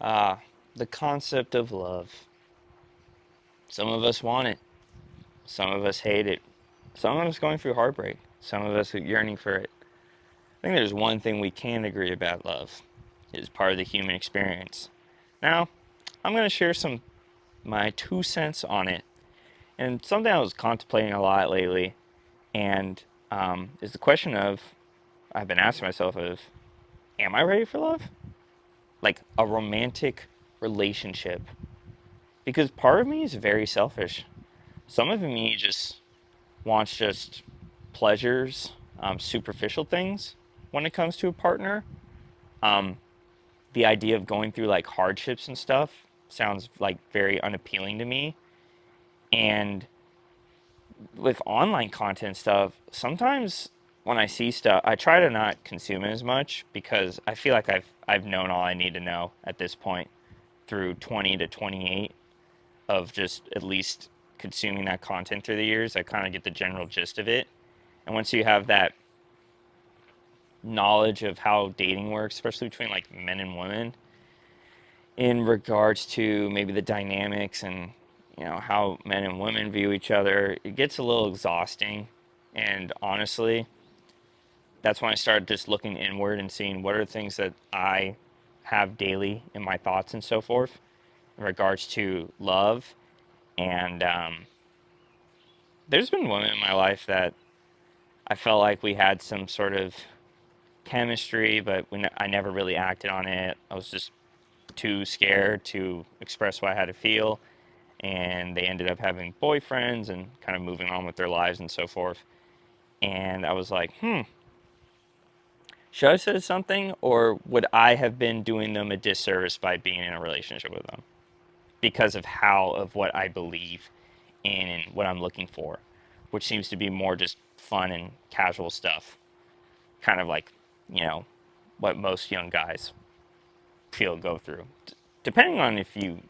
Ah, the concept of love. Some of us want it. Some of us hate it. Some of us going through heartbreak. Some of us are yearning for it. I think there's one thing we can agree about love. It is part of the human experience. Now, I'm going to share my 2 cents on it. And something I was contemplating a lot lately, and is the question of I've been asking myself of, am I ready for love? Like a romantic relationship. Because part of me is very selfish. Some of me just wants just pleasures, superficial things when it comes to a partner. Um, the idea of going through like hardships and stuff sounds like very unappealing to me. And with online content stuff, sometimes when I see stuff, I try to not consume it as much because I feel like I've known all I need to know at this point through 20 to 28 of just at least consuming that content through the years. I kind of get the general gist of it. And once you have that knowledge of how dating works, especially between like men and women, in regards to maybe the dynamics and how men and women view each other, it gets a little exhausting. And honestly, that's when I started just looking inward and seeing what are the things that I have daily in my thoughts and so forth in regards to love. And there's been women in my life that I felt like we had some sort of chemistry, but I never really acted on it. I was just too scared to express what I had to feel. And they ended up having boyfriends and kind of moving on with their lives and so forth. And I was like, should I have said something, or would I have been doing them a disservice by being in a relationship with them because of what I believe in and what I'm looking for, which seems to be more just fun and casual stuff, kind of like you know what most young guys feel go through. Depending on if you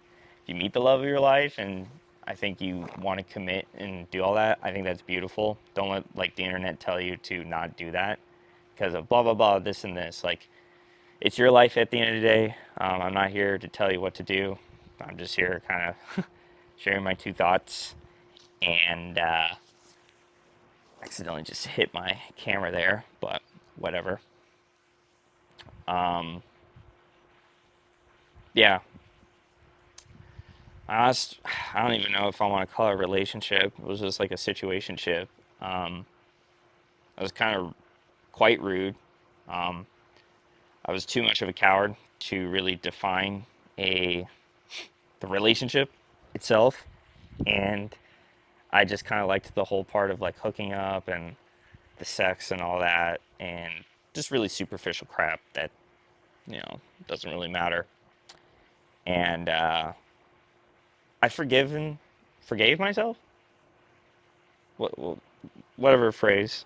meet the love of your life and I think you want to commit and do all that, I think that's beautiful. Don't let like the internet tell you to not do that because of blah blah blah this and this. Like it's your life at the end of the day. I'm not here to tell you what to do. I'm just here kind of sharing my 2 thoughts and accidentally just hit my camera there, but whatever. Um, yeah, I don't even know if I want to call it a relationship. It was just like a situationship. Um, I was kind of quite rude. Um, I was too much of a coward to really define a the relationship itself, and I just kind of liked the whole part of like hooking up and the sex and all that, and just really superficial crap that doesn't really matter. And I forgave myself. Whatever phrase.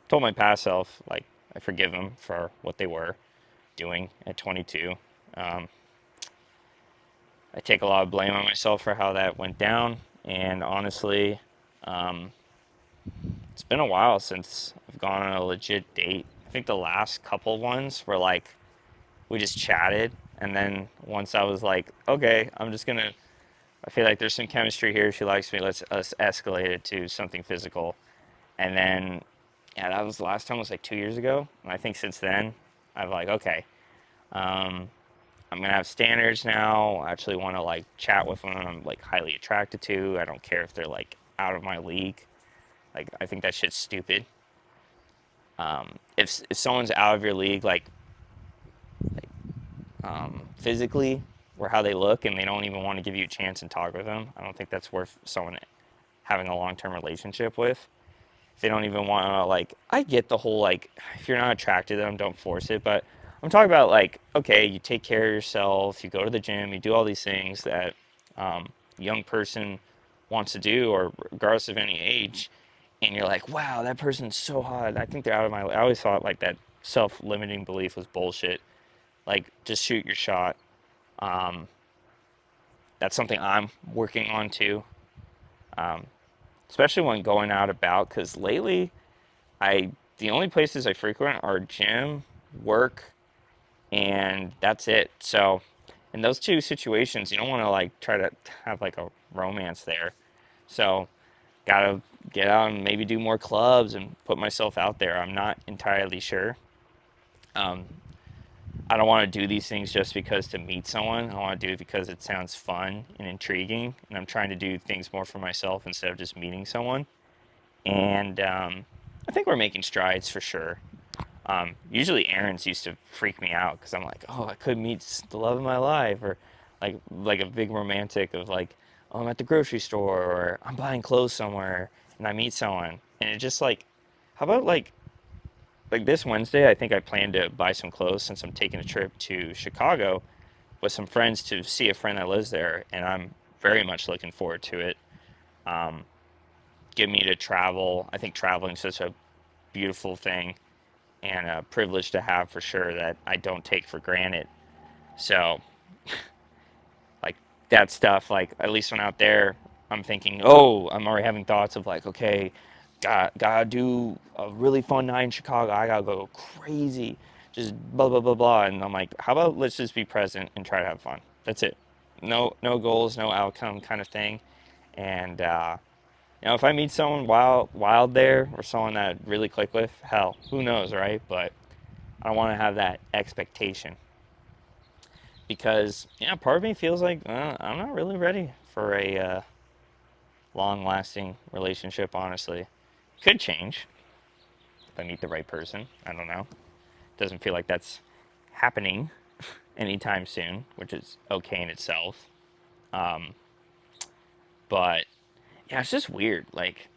Told my past self like I forgive them for what they were doing at 22. Um, I take a lot of blame on myself for how that went down, and honestly, um, it's been a while since I've gone on a legit date. I think the last couple ones were like we just chatted, and then once I was like, okay, I feel like there's some chemistry here. She likes me. Let's us escalate it to something physical. And then, yeah, that was the last time was like 2 years ago. And I think since then, I've like, okay, um, I'm gonna have standards now. I actually want to like chat with women I'm like highly attracted to. I don't care if they're like out of my league. Like I think that shit's stupid. If someone's out of your league, physically or how they look, and they don't even want to give you a chance and talk with them, I don't think that's worth someone having a long term relationship with. If they don't even want to like, I get the whole like, if you're not attracted to them, don't force it. But I'm talking about like, okay, you take care of yourself, you go to the gym, you do all these things that a young person wants to do, or regardless of any age, and you're like, wow, that person's so hot. I think they're out of my. I always thought like that self-limiting belief was bullshit. Like, just shoot your shot. Um, that's something I'm working on too, especially when going out about. Because lately, I the only places I frequent are gym, work, and that's it. So in those two situations, you don't want to like try to have like a romance there. So gotta get out and maybe do more clubs and put myself out there. I'm not entirely sure. Um, I don't want to do these things just because to meet someone. I want to do it because it sounds fun and intriguing, and I'm trying to do things more for myself instead of just meeting someone. And I think we're making strides for sure. Usually errands used to freak me out because I'm like, oh, I could meet the love of my life, or like a big romantic of like, oh, I'm at the grocery store or I'm buying clothes somewhere and I meet someone, and it just like, how about like this Wednesday? I think I plan to buy some clothes since I'm taking a trip to Chicago with some friends to see a friend that lives there, and I'm very much looking forward to it. Um, Get me to travel. I think traveling is such a beautiful thing and a privilege to have for sure that I don't take for granted. So, like that stuff, like at least when out there, I'm thinking, oh, I'm already having thoughts of like, okay, gotta do a really fun night in Chicago. I gotta go crazy, just blah blah blah blah. And I'm like, how about let's just be present and try to have fun. That's it. No goals, no outcome kind of thing. And if I meet someone wild there or someone that I really click with, hell, who knows, right? But I don't want to have that expectation because yeah, part of me feels like I'm not really ready for a long-lasting relationship. Honestly, could change if I meet the right person. I don't know. Doesn't feel like that's happening anytime soon, which is okay in itself. Um, but yeah, it's just weird. Like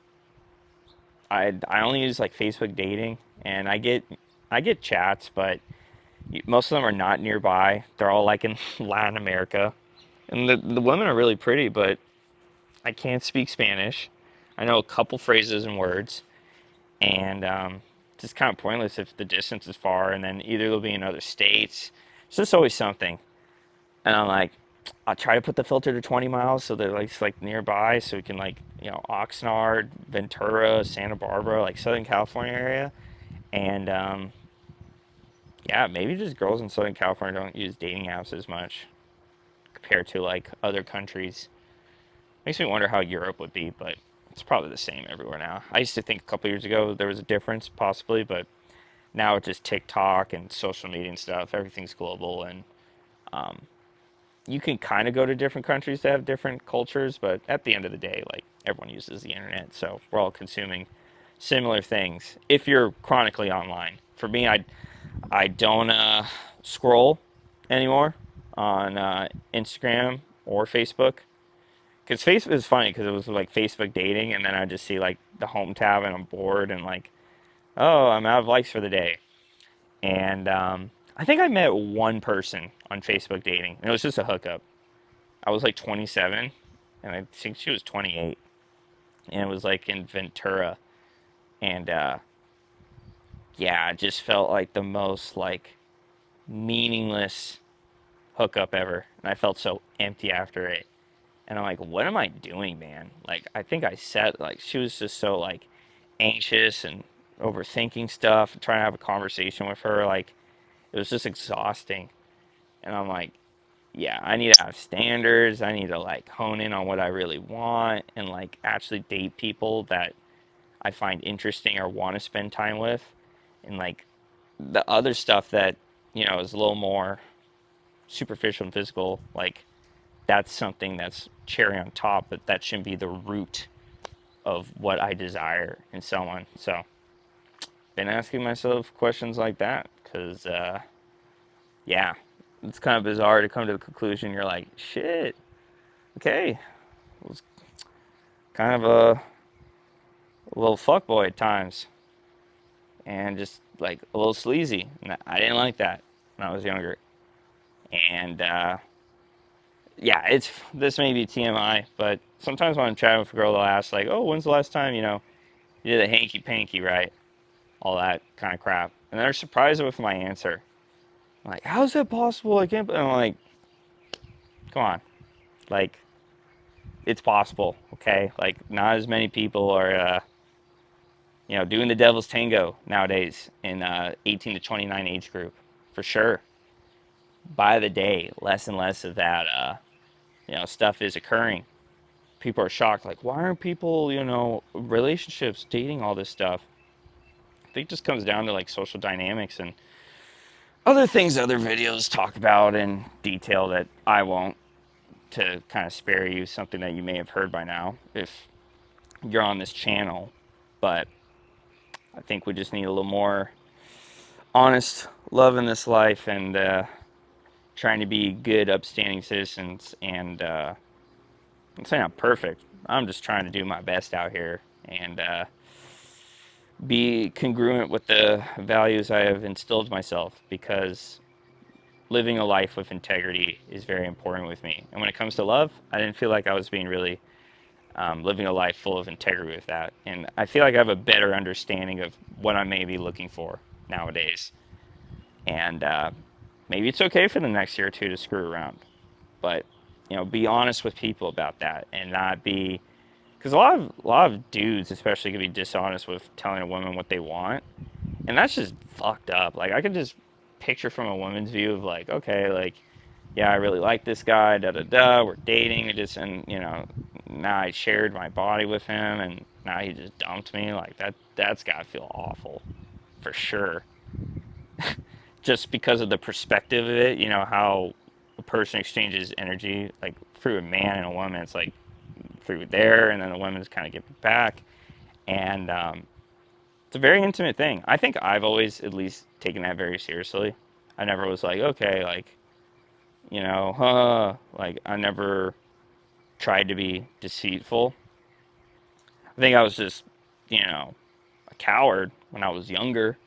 I only use like Facebook dating, and I get chats, but most of them are not nearby. They're all like in Latin America, and the women are really pretty, but I can't speak Spanish. I know a couple phrases and words, and it's just kind of pointless if the distance is far, and then either they'll be in other states. It's just always something. And I'm like, I'll try to put the filter to 20 miles so they're like nearby, so we can like Oxnard, Ventura, Santa Barbara, like Southern California area, and yeah, maybe just girls in Southern California don't use dating apps as much compared to like other countries. Makes me wonder how Europe would be, but it's probably the same everywhere now. I used to think a couple years ago there was a difference, possibly, but now it's just TikTok and social media and stuff. Everything's global, and um, you can kind of go to different countries that have different cultures, but at the end of the day, like everyone uses the internet, so we're all consuming similar things. If you're chronically online, for me, I don't scroll anymore on Instagram or Facebook. Because Facebook is funny because it was like Facebook dating, and then I just see like the home tab, and I'm bored, and like, oh, I'm out of likes for the day. And I think I met one person on Facebook dating, and it was just a hookup. I was like 27, and I think she was 28, and it was like in Ventura, and yeah, it just felt like the most like meaningless hookup ever, and I felt so empty after it. And I'm like, what am I doing, man? Like, I think I said, like, she was just so, like, anxious and overthinking stuff, and trying to have a conversation with her. Like, it was just exhausting. And I'm like, yeah, I need to have standards. I need to, like, hone in on what I really want and, like, actually date people that I find interesting or want to spend time with. And, like, the other stuff that, is a little more superficial and physical, like, that's something that's cherry on top, but that shouldn't be the root of what I desire in someone. So, been asking myself questions like that because, yeah, it's kind of bizarre to come to the conclusion. You're like, shit, okay, it was kind of a little fuckboy at times and just like a little sleazy. And I didn't like that when I was younger. And, yeah, this may be TMI, but sometimes when I'm chatting with a girl, they'll ask, like, oh, when's the last time, you did a hanky panky, right? All that kind of crap. And they're surprised with my answer. I'm like, how's that possible? I can't. And I'm like, come on. Like, it's possible, okay? Like, not as many people are, doing the devil's tango nowadays in 18 to 29 age group, for sure. by the day, less and less of that, stuff is occurring. People are shocked, like, why aren't people, relationships, dating, all this stuff? I think it just comes down to like social dynamics and other things other videos talk about in detail that I won't, to kind of spare you something that you may have heard by now if you're on this channel. But I think we just need a little more honest love in this life, and trying to be good, upstanding citizens. And I'm saying I'm perfect. I'm just trying to do my best out here and be congruent with the values I have instilled myself, because living a life with integrity is very important with me. And when it comes to love, I didn't feel like I was being really living a life full of integrity with that. And I feel like I have a better understanding of what I may be looking for nowadays. And maybe it's okay for the next year or two to screw around, but be honest with people about that and not be, because a lot of dudes especially can be dishonest with telling a woman what they want, and that's just fucked up. Like, I could just picture from a woman's view of like, okay, like, yeah, I really like this guy, da da da, we're dating, and now I shared my body with him, and now he just dumped me. Like, that's gotta feel awful, for sure. Just because of the perspective of it, how a person exchanges energy, like through a man and a woman, it's like through there, and then the women's kind of give it back, and it's a very intimate thing. I think I've always at least taken that very seriously. I never was like, okay, like, like, I never tried to be deceitful. I think I was just, a coward when I was younger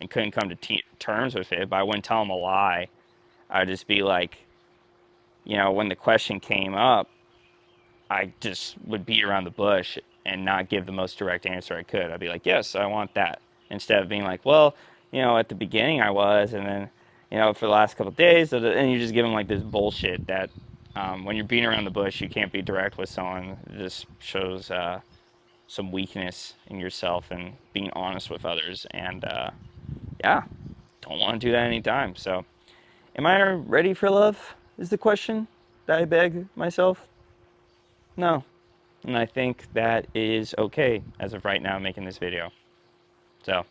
and couldn't come to terms with it, but I wouldn't tell them a lie. I'd just be like, when the question came up, I just would beat around the bush and not give the most direct answer I could. I'd be like, yes, I want that. Instead of being like, well, at the beginning I was, and then, for the last couple of days, and you just give them like this bullshit that when you're beating around the bush, you can't be direct with someone. It just shows some weakness in yourself and being honest with others. And yeah, don't want to do that anytime. So, am I ready for love? Is the question that I beg myself? No. And I think that is okay as of right now, making this video. So,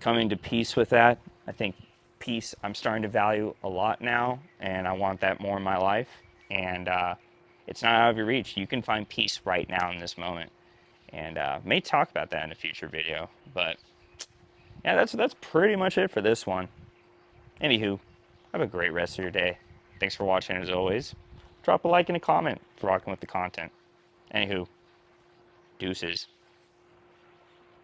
coming to peace with that. I think peace I'm starting to value a lot now, and I want that more in my life. And it's not out of your reach. You can find peace right now in this moment. And may talk about that in a future video. But yeah, that's pretty much it for this one. Anywho, have a great rest of your day. Thanks for watching as always. Drop a like and a comment for rocking with the content. Anywho, deuces.